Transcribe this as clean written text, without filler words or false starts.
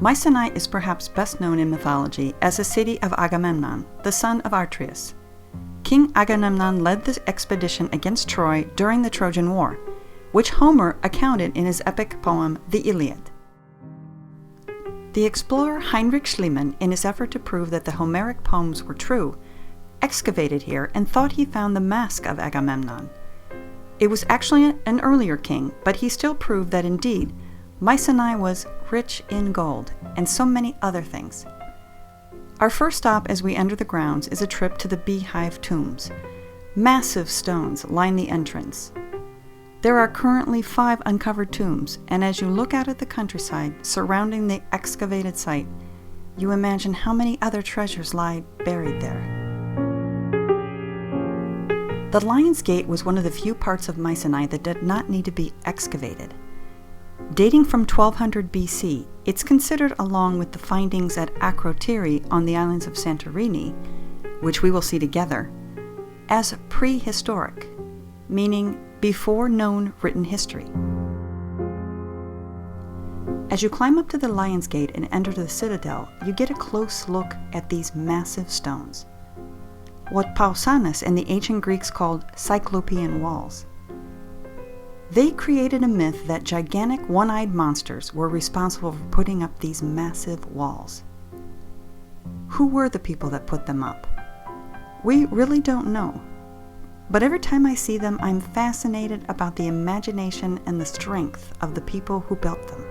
Mycenae is perhaps best known in mythology as the city of Agamemnon, the son of Atreus. King Agamemnon led the expedition against Troy during the Trojan War, which Homer accounted in his epic poem The Iliad. The explorer Heinrich Schliemann, in his effort to prove that the Homeric poems were true, excavated here and thought he found the mask of Agamemnon. It was actually an earlier king, but he still proved that indeed Mycenae was rich in gold and so many other things. Our first stop as we enter the grounds is a trip to the beehive tombs. Massive stones line the entrance. There are currently 5 uncovered tombs, and as you look out at the countryside surrounding the excavated site, you imagine how many other treasures lie buried there. The Lion's Gate was one of the few parts of Mycenae that did not need to be excavated. Dating from 1200 BC, it's considered, along with the findings at Acropolis on the islands of Santorini, which we will see together, as prehistoric, meaning before known written history. As you climb up to the Lion's Gate and enter the citadel, you get a close look at these massive stones, what Pausanias and the ancient Greeks called Cyclopean walls. They created a myth that gigantic one-eyed monsters were responsible for putting up these massive walls. Who were the people that put them up? We really don't know. But every time I see them, I'm fascinated about the imagination and the strength of the people who built them.